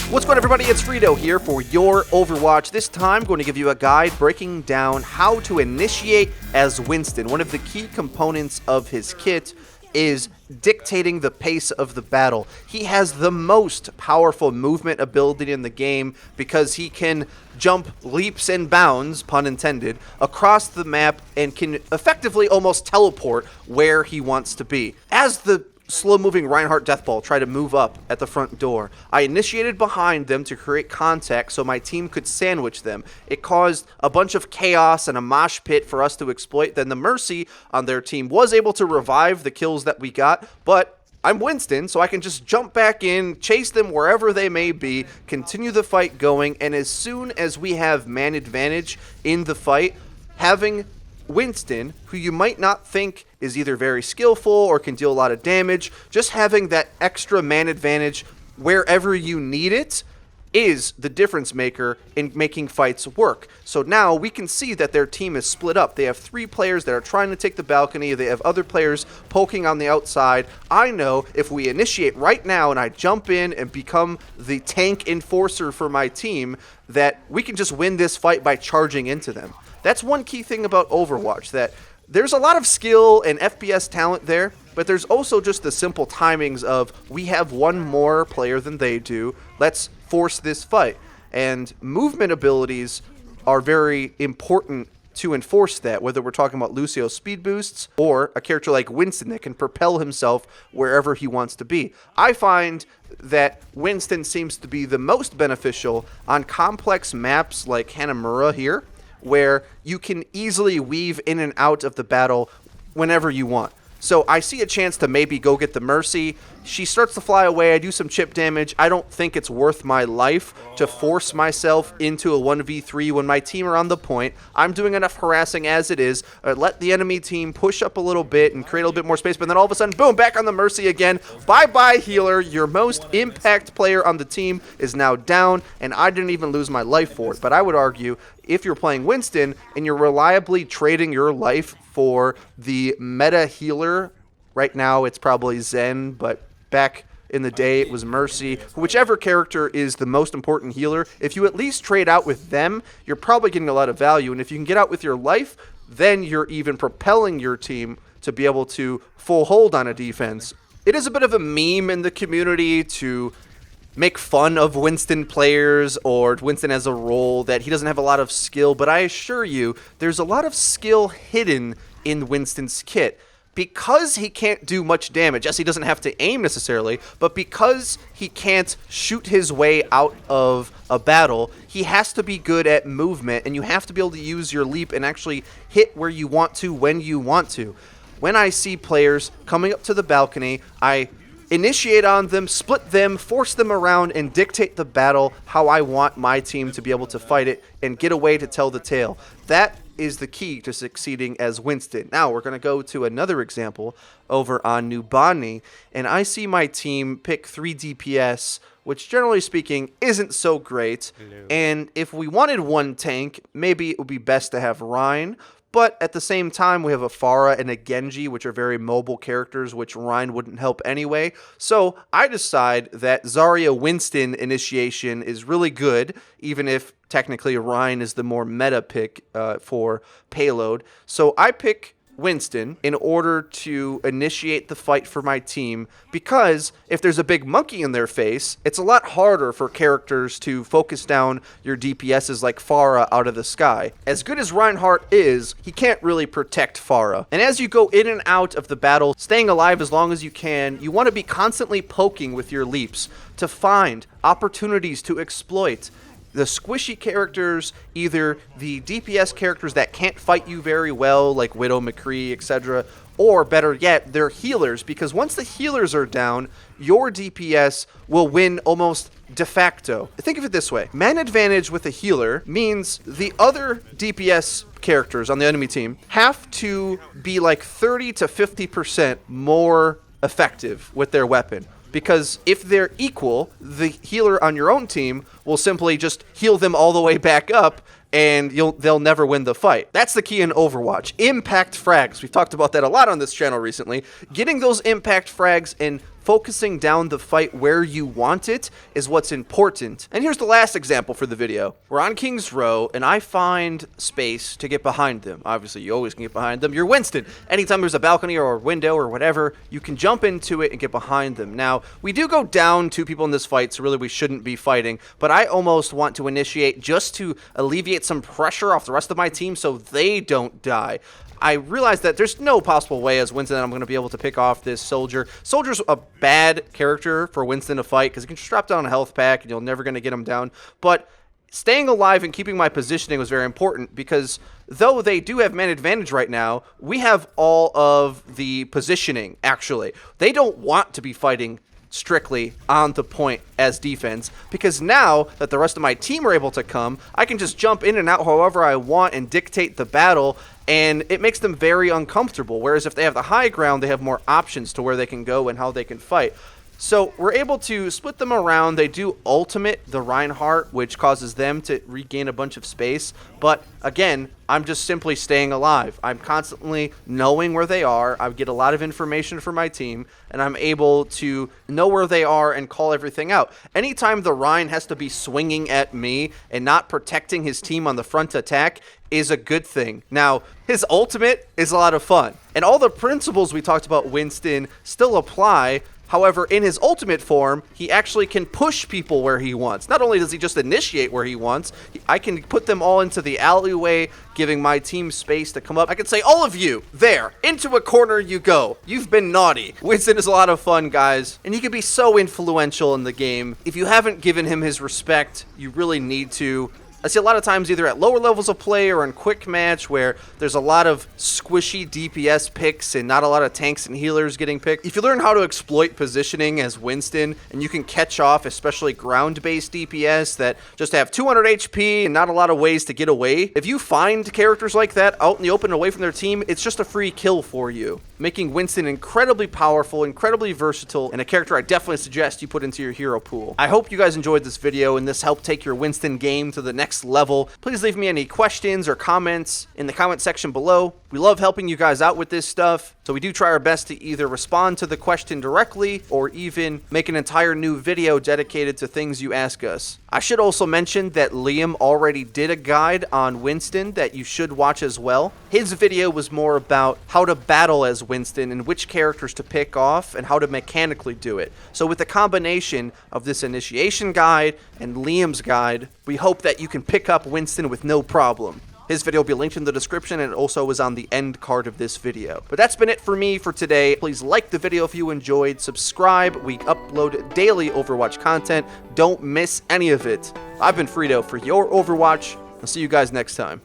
What's going on, everybody? It's FREEDO here for Your Overwatch. This time, going to give you a guide breaking down how to initiate as Winston. One of the key components of his kit is dictating the pace of the battle. He has the most powerful movement ability in the game because he can jump leaps and bounds, pun intended, across the map and can effectively almost teleport where he wants to be. As the slow-moving Reinhardt Deathball try to move up at the front door, I initiated behind them to create contact so my team could sandwich them. It caused a bunch of chaos and a mosh pit for us to exploit. Then the Mercy on their team was able to revive the kills that we got, but I'm Winston, so I can just jump back in, chase them wherever they may be, continue the fight going, and as soon as we have man advantage in the fight, having Winston, who you might not think is either very skillful or can deal a lot of damage, just having that extra man advantage wherever you need it is the difference maker in making fights work. So now we can see that their team is split up. They have 3 players that are trying to take the balcony. They have other players poking on the outside. I know if we initiate right now and I jump in and become the tank enforcer for my team, that we can just win this fight by charging into them. That's one key thing about Overwatch, that there's a lot of skill and FPS talent there, but there's also just the simple timings of we have one more player than they do. Let's force this fight. And movement abilities are very important to enforce that, whether we're talking about Lucio's speed boosts or a character like Winston that can propel himself wherever he wants to be. I find that Winston seems to be the most beneficial on complex maps like Hanamura here, where you can easily weave in and out of the battle whenever you want. So I see a chance to maybe go get the Mercy. She starts to fly away. I do some chip damage. I don't think it's worth my life to force myself into a 1v3 when my team are on the point. I'm doing enough harassing as it is. Let the enemy team push up a little bit and create a little bit more space, but then all of a sudden, boom, back on the Mercy again. Bye-bye, healer. Your most impact player on the team is now down, and I didn't even lose my life for it. But I would argue, if you're playing Winston and you're reliably trading your life for the meta healer, right now it's probably Zen, but back in the day it was Mercy, whichever character is the most important healer, if you at least trade out with them, you're probably getting a lot of value. And if you can get out with your life, then you're even propelling your team to be able to full hold on a defense. It is a bit of a meme in the community to make fun of Winston players or Winston as a role that he doesn't have a lot of skill, but I assure you there's a lot of skill hidden in Winston's kit. Because he can't do much damage, yes, he doesn't have to aim necessarily, but because he can't shoot his way out of a battle, he has to be good at movement, and you have to be able to use your leap and actually hit where you want to when you want to. When I see players coming up to the balcony, I initiate on them, split them, force them around, and dictate the battle how I want my team to be able to fight it and get away to tell the tale. That is the key to succeeding as Winston. Now we're going to go to another example over on Nubani, and I see my team pick 3 DPS, which generally speaking isn't so great. Hello. And if we wanted one tank, maybe it would be best to have Rhine. But at the same time, we have a Pharah and a Genji, which are very mobile characters, which Rhine wouldn't help anyway. So I decide that Zarya Winston initiation is really good, even if technically Rhine is the more meta pick for payload. So I pick Winston in order to initiate the fight for my team, because if there's a big monkey in their face, it's a lot harder for characters to focus down your DPSs like Pharah out of the sky. As good as Reinhardt is, he can't really protect Pharah. And as you go in and out of the battle, staying alive as long as you can, you want to be constantly poking with your leaps to find opportunities to exploit the squishy characters, either the DPS characters that can't fight you very well, like Widow, McCree, etc., or better yet, they're healers, because once the healers are down, your DPS will win almost de facto. Think of it this way. Man advantage with a healer means the other DPS characters on the enemy team have to be like 30 to 50% more effective with their weapon. Because if they're equal, the healer on your own team will simply just heal them all the way back up, and they'll never win the fight. That's the key in Overwatch. Impact frags. We've talked about that a lot on this channel recently. Getting those impact frags and focusing down the fight where you want it is what's important. And here's the last example for the video. We're on King's Row, and I find space to get behind them. Obviously, you always can get behind them. You're Winston. Anytime there's a balcony or a window or whatever, you can jump into it and get behind them. Now, we do go down 2 people in this fight, so really we shouldn't be fighting, but I almost want to initiate just to alleviate some pressure off the rest of my team so they don't die. I realize that there's no possible way as Winston that I'm going to be able to pick off this soldier. Soldier's a bad character for Winston to fight because he can just drop down a health pack and you're never going to get him down. But staying alive and keeping my positioning was very important because though they do have man advantage right now, we have all of the positioning, actually. They don't want to be fighting strictly on the point as defense because now that the rest of my team are able to come, I can just jump in and out however I want and dictate the battle, and it makes them very uncomfortable. Whereas if they have the high ground, they have more options to where they can go and how they can fight. So we're able to split them around. They do ultimate the Reinhardt, which causes them to regain a bunch of space. But again, I'm just simply staying alive. I'm constantly knowing where they are. I get a lot of information for my team, and I'm able to know where they are and call everything out. Anytime the Rein has to be swinging at me and not protecting his team on the front attack is a good thing. Now, his ultimate is a lot of fun, and all the principles we talked about Winston still apply. However, in his ultimate form, he actually can push people where he wants. Not only does he just initiate where he wants, I can put them all into the alleyway, giving my team space to come up. I can say, all of you, there, into a corner you go. You've been naughty. Winston is a lot of fun, guys, and he can be so influential in the game. If you haven't given him his respect, you really need to. I see a lot of times either at lower levels of play or in quick match where there's a lot of squishy DPS picks and not a lot of tanks and healers getting picked. If you learn how to exploit positioning as Winston and you can catch off especially ground-based DPS that just have 200 HP and not a lot of ways to get away, if you find characters like that out in the open away from their team, it's just a free kill for you, making Winston incredibly powerful, incredibly versatile, and a character I definitely suggest you put into your hero pool. I hope you guys enjoyed this video and this helped take your Winston game to the next level. Please leave me any questions or comments in the comment section below. We love helping you guys out with this stuff, so we do try our best to either respond to the question directly or even make an entire new video dedicated to things you ask us. I should also mention that Liam already did a guide on Winston that you should watch as well. His video was more about how to battle as Winston and which characters to pick off and how to mechanically do it. So with the combination of this initiation guide and Liam's guide, we hope that you can pick up Winston with no problem. His video will be linked in the description and it also is on the end card of this video. But that's been it for me for today. Please like the video if you enjoyed, subscribe. We upload daily Overwatch content. Don't miss any of it. I've been FREEDO for Your Overwatch. I'll see you guys next time.